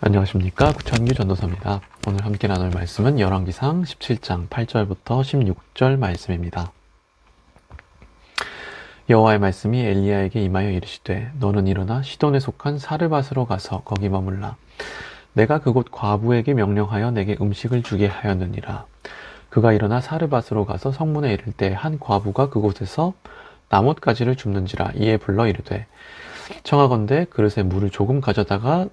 안녕하십니까, 구천규 전도사입니다. 오늘 함께 나눌 말씀은 열왕기상 17장 8절부터 16절 말씀입니다. 여호와의 말씀이 엘리야에게 임하여 이르시되 너는 일어나 시돈에 속한 사르밧으로 가서 거기 머물라. 내가 그곳 과부에게 명령하여 내게 음식을 주게 하였느니라. 그가 일어나 사르밧으로 가서 성문에 이를 때 한 과부가 그곳에서 나뭇가지를 줍는지라. 이에 불러 이르되 청하건대 그릇에 물을 조금 가져다가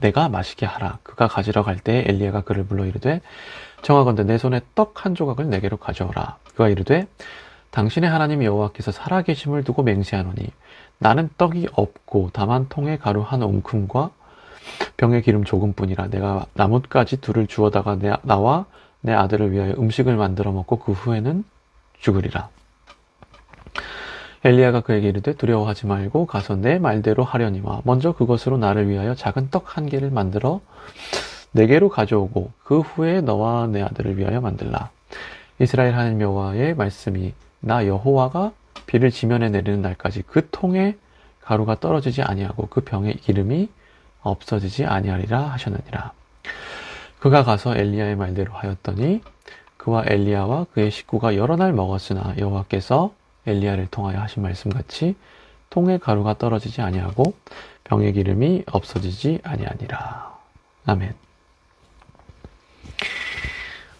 내가 마시게 하라. 그가 가지러 갈 때 엘리야가 그를 불러 이르되 청하건대 내 손에 떡 한 조각을 내게로 가져오라. 그가 이르되 당신의 하나님 여호와께서 살아계심을 두고 맹세하노니 나는 떡이 없고 다만 통에 가루 한 옴큼과 병에 기름 조금뿐이라. 내가 나뭇가지 둘을 주워다가 나와 내 아들을 위하여 음식을 만들어 먹고 그 후에는 죽으리라. 엘리야가 그에게 이르되 두려워하지 말고 가서 내 말대로 하려니와 먼저 그것으로 나를 위하여 작은 떡 한 개를 만들어 내게로 가져오고 그 후에 너와 내 아들을 위하여 만들라. 이스라엘 하나님 여호와의 말씀이 나 여호와가 비를 지면에 내리는 날까지 그 통에 가루가 떨어지지 아니하고 그 병에 기름이 없어지지 아니하리라 하셨느니라. 그가 가서 엘리야의 말대로 하였더니 그와 엘리야와 그의 식구가 여러 날 먹었으나 여호와께서 엘리야를 통하여 하신 말씀같이 통에 가루가 떨어지지 아니하고 병의 기름이 없어지지 아니하니라. 아멘.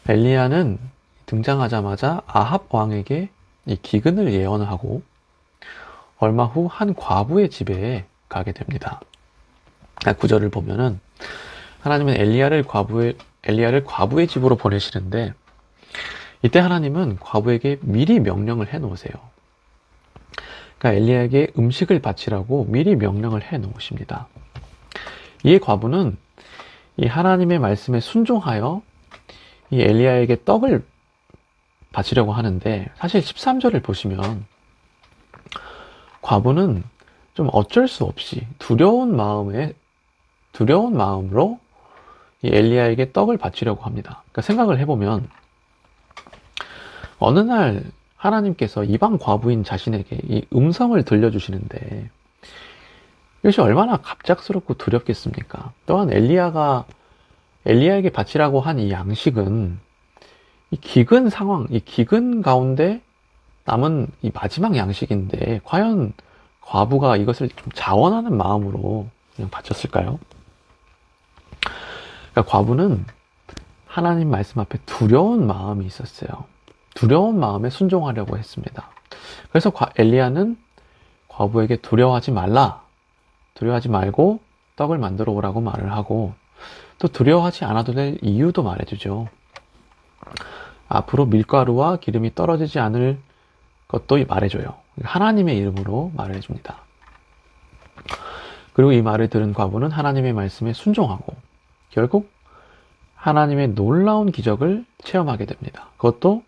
엘리야는 등장하자마자 아합 왕에게 이 기근을 예언하고 얼마 후 한 과부의 집에 가게 됩니다. 구절을 보면은 하나님은 엘리야를 과부의 집으로 보내시는데 이때 하나님은 과부에게 미리 명령을 해 놓으세요. 그러니까 엘리야에게 음식을 바치라고 미리 명령을 해 놓으십니다. 이에 과부는 이 하나님의 말씀에 순종하여 이 엘리야에게 떡을 바치려고 하는데 사실 13절을 보시면 과부는 좀 어쩔 수 없이 두려운 마음으로 이 엘리야에게 떡을 바치려고 합니다. 그러니까 생각을 해보면 어느 날 하나님께서 이방 과부인 자신에게 이 음성을 들려주시는데 이것이 얼마나 갑작스럽고 두렵겠습니까? 또한 엘리야에게 바치라고 한 이 양식은 이 기근 상황, 이 기근 가운데 남은 이 마지막 양식인데 과연 과부가 이것을 좀 자원하는 마음으로 그냥 바쳤을까요? 그러니까 과부는 하나님 말씀 앞에 두려운 마음이 있었어요. 두려운 마음에 순종하려고 했습니다. 그래서 엘리야는 과부에게 두려워하지 말고 떡을 만들어 오라고 말을 하고 또 두려워하지 않아도 될 이유도 말해주죠. 앞으로 밀가루와 기름이 떨어지지 않을 것도 말해줘요. 하나님의 이름으로 말을 해줍니다. 그리고 이 말을 들은 과부는 하나님의 말씀에 순종하고 결국 하나님의 놀라운 기적을 체험하게 됩니다. 그것도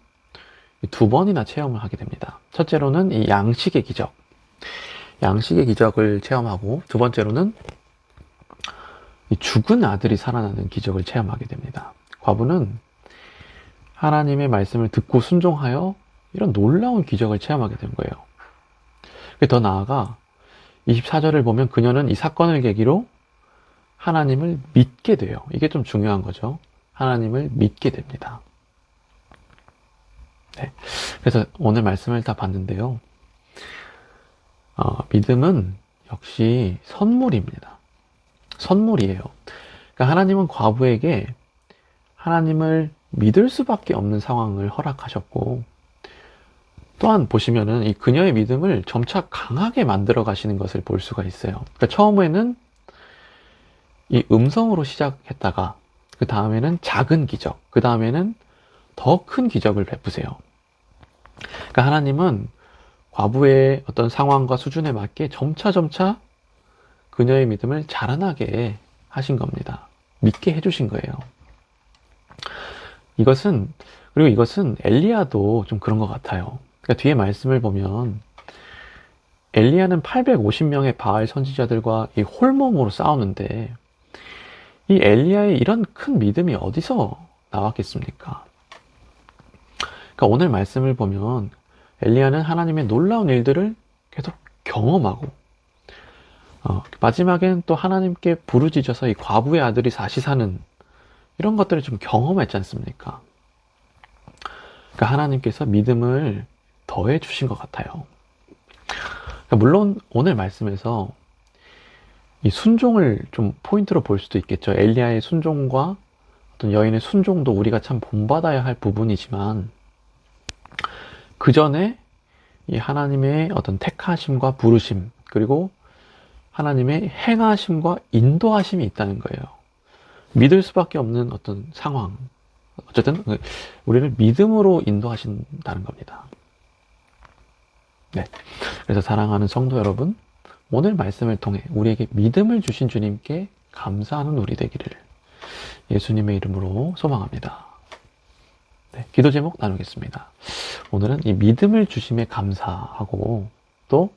두 번이나 체험을 하게 됩니다. 첫째로는 이 양식의 기적을 체험하고 두 번째로는 이 죽은 아들이 살아나는 기적을 체험하게 됩니다. 과부는 하나님의 말씀을 듣고 순종하여 이런 놀라운 기적을 체험하게 된 거예요. 더 나아가 24절을 보면 그녀는 이 사건을 계기로 하나님을 믿게 돼요. 이게 좀 중요한 거죠. 하나님을 믿게 됩니다. 네. 그래서 오늘 말씀을 다 봤는데요. 믿음은 역시 선물입니다. 선물이에요. 그러니까 하나님은 과부에게 하나님을 믿을 수밖에 없는 상황을 허락하셨고 또한 보시면은 이 그녀의 믿음을 점차 강하게 만들어 가시는 것을 볼 수가 있어요. 그러니까 처음에는 이 음성으로 시작했다가 그 다음에는 작은 기적, 그 다음에는 더 큰 기적을 베푸세요. 그러니까 하나님은 과부의 어떤 상황과 수준에 맞게 점차 그녀의 믿음을 자라나게 하신 겁니다. 믿게 해주신 거예요. 그리고 이것은 엘리야도 좀 그런 것 같아요. 그러니까 뒤에 말씀을 보면 엘리야는 850명의 바알 선지자들과 이 홀몸으로 싸우는데 이 엘리야의 이런 큰 믿음이 어디서 나왔겠습니까? 그러니까 오늘 말씀을 보면 엘리야는 하나님의 놀라운 일들을 계속 경험하고 마지막엔 또 하나님께 부르짖어서 이 과부의 아들이 다시 사는 이런 것들을 좀 경험했지 않습니까? 그러니까 하나님께서 믿음을 더해 주신 것 같아요. 그러니까 물론 오늘 말씀에서 이 순종을 좀 포인트로 볼 수도 있겠죠. 엘리야의 순종과 어떤 여인의 순종도 우리가 참 본받아야 할 부분이지만 그 전에 이 하나님의 어떤 택하심과 부르심 그리고 하나님의 행하심과 인도하심이 있다는 거예요. 믿을 수밖에 없는 어떤 상황. 어쨌든 우리를 믿음으로 인도하신다는 겁니다. 네. 그래서 사랑하는 성도 여러분, 오늘 말씀을 통해 우리에게 믿음을 주신 주님께 감사하는 우리 되기를 예수님의 이름으로 소망합니다. 네, 기도 제목 나누겠습니다. 오늘은 이 믿음을 주심에 감사하고 또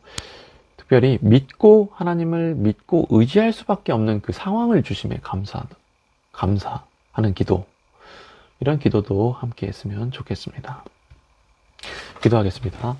특별히 믿고 하나님을 믿고 의지할 수밖에 없는 그 상황을 주심에 감사하는 기도, 이런 기도도 함께 했으면 좋겠습니다. 기도하겠습니다.